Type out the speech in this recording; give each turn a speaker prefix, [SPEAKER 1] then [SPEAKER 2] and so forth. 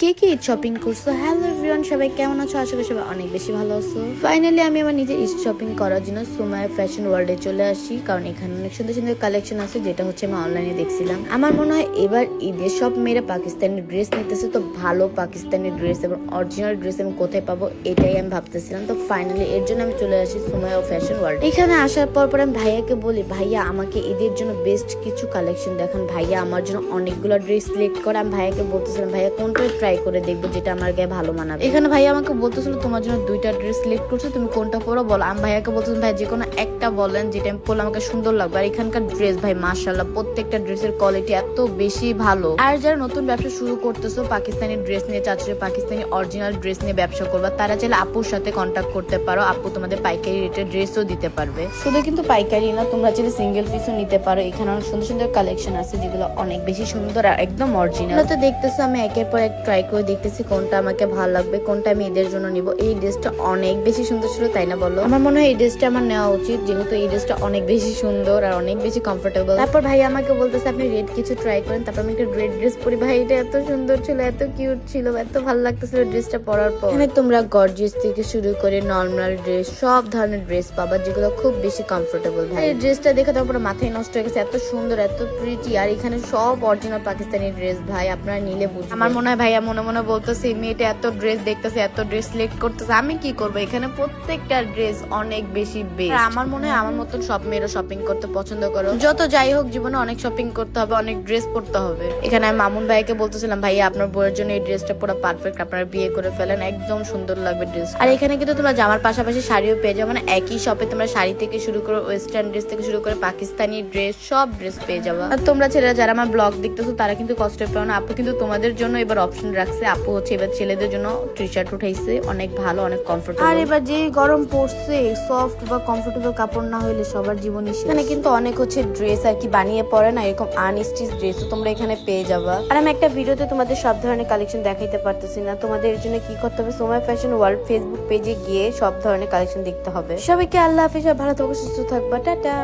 [SPEAKER 1] কে কে Eid shopping করছো? Hello everyone, সবাই কেমন আছো? আশা করি সবাই অনেক বেশি ভালো আছো। ফাইনালি আমি আমার নিজের ঈদ শপিং করার জন্য সুমাইয়া ফ্যাশন ওয়ার্ল্ডে চলে আসি, কারণ এখানে অনেক সুন্দর সুন্দর কালেকশন আছে, যেটা হচ্ছে আমি অনলাইনে দেখছিলাম। আমার মনে হয় এবার ঈদে সব মেয়েরা পাকিস্তানি ড্রেস নিতেছে, তো ভালো পাকিস্তানি ড্রেস এবং অরিজিনাল ড্রেস আমি কোথায় পাবো এটাই আমি ভাবতেছিলাম। তো ফাইনালি এর জন্য আমি চলে আসি সুমাইয়া ফ্যাশন ওয়ার্ল্ড। এখানে আসার পর আমি ভাইয়াকে বলি, ভাইয়া আমাকে ঈদের জন্য বেস্ট কিছু কালেকশন দেখান। ভাইয়া আমার জন্য অনেকগুলো ড্রেস সিলেক্ট করে। আমি ভাইয়াকে বলতেছিলাম, ভাইয়া কোনটা ট্রাই করে দেখবো যেটা আমার গায়ে ভালো মানাবে। এখানে ভাইয়া আমাকে বলতেছিল, তোমার জন্য দুইটা ড্রেস সিলেক্ট করছো, তুমি কোনটা পরো বলো। আমি ভাইয়াকে বলতেছিলাম, ভাই যে কোনো একটা বলেন যেটা আমি পরলে আমাকে সুন্দর লাগবে। আর এখানকার ড্রেস ভাই মাশাআল্লাহ, প্রত্যেকটা ড্রেসের কোয়ালিটি এত বেশি ভালো। আর যারা নতুন ব্যবসা শুরু করতেছো, পাকিস্তানি ড্রেস নিয়ে চাচ্ছো, পাকিস্তানি অরিজিনাল ড্রেস নিয়ে ব্যবসা করবা, তারা চাইলে আপুর সাথে কন্ট্যাক্ট করতে পারো। আপু তোমাদের পাইকারি রেটে ড্রেসও দিতে পারবে। শুধু কিন্তু পাইকারি না, তোমরা চাইলে সিঙ্গেল পিসও নিতে পারো। এখানে অনেক সুন্দর সুন্দর কালেকশন আছে যেগুলো অনেক বেশি সুন্দর আর একদম অরিজিনাল। তো দেখতেছো আমি একের পর এক ট্রাই করে দেখতেছি কোনটা আমাকে ভালো লাগবে, কোনটা আমি ঈদের জন্য নিব। এই ড্রেসটা অনেক বেশি সুন্দর ছিল, তাই না বলো? আমার মনে হয় এই ড্রেসটা আমার নেওয়া উচিত, যেহেতু এই ড্রেসটা অনেক বেশি সুন্দর আর অনেক বেশি কমফোর্টেবল। তারপর ভাই আমাকে বলতেছে আপনি রেড কিছু ট্রাই করেন। তারপর আমি একটা রেড ড্রেস পরি। ভাই এটা এত সুন্দর ছিল, এত কিউট ছিল, এত ভালো লাগতেছিল ড্রেসটা পরার পর। এখানে তোমরা গর্জিয়াস থেকে শুরু করে নর্মাল ড্রেস, সব ধরনের ড্রেস পাবা যেগুলো খুব বেশি কমফোর্টেবল। ভাই এই ড্রেসটা দেখে তারপর মাথায় নষ্ট হয়ে গেছে, এত সুন্দর, এত প্রিটি। আর এখানে সব অরিজিনাল পাকিস্তানি ড্রেস। ভাই আপনারা নিলে বুঝবেন। আমার মনে হয় ভাইয়া মনে মনে বলতেছে, মেয়েটা এত ড্রেস দেখতেছে, এত ড্রেস সিলেক্ট করতেছে, আমি কি করবো? এখানে প্রত্যেকটা ড্রেস অনেক বেশি বেস্ট। আমার মনে হয় আমার মতন সব মেয়েরা শপিং করতে পছন্দ করো। যত যাই হোক, জীবনে অনেক শপিং করতে হবে, অনেক ড্রেস পরতে হবে। এখানে আমি মামুন ভাইকে বলতেছিলাম, ভাইয়া আপনার বউয়ের জন্য এই ড্রেসটা পুরো পারফেক্ট, আপনারা বিয়ে করে ফেলেন, একদম সুন্দর লাগবে ড্রেস। আর এখানে কিন্তু তোমরা জামার পাশাপাশি শাড়িও পেয়ে যাবে, মানে একই শপে তোমরা শাড়ি থেকে শুরু করে ওয়েস্টার্ন ড্রেস থেকে শুরু করে পাকিস্তানি ড্রেস, সব ড্রেস পেয়ে যাবে। আর তোমরা ছেলেরা যারা আমার ব্লগ দেখতেছো, তারা কিন্তু কষ্ট পাও না, আপু কিন্তু তোমাদের জন্য এবার অপশন রাখছে। আপু হচ্ছে এবার ছেলেদের জন্য টি শার্ট উঠাইছে, অনেক ভালো, অনেক কমফোর্টেবল। আর এবার যে গরম পড়ছে, সফট বা কমফোর্টেবল কাপড় না হইলে সবার জীবনই শেষ। এখানে কিন্তু অনেক হচ্ছে ড্রেস আর কি বানিয়ে পরে না, এরকম আনস্টিচ ড্রেসও তোমরা এখানে পেয়ে যাবা। আর আমি একটা ভিডিওতে তোমাদের সব ধরনের কালেকশন দেখাইতে পারতেছি না, তোমাদের এর জন্য কি করতে হবে, সুমাইয়া ফ্যাশন ওয়ার্ল্ড ফেসবুক পেজে গিয়ে সব ধরনের কালেকশন দেখতে হবে। সবাইকে আল্লাহ হাফেজ, ভালো থাকো, সুস্থ থাকবা, টাটা।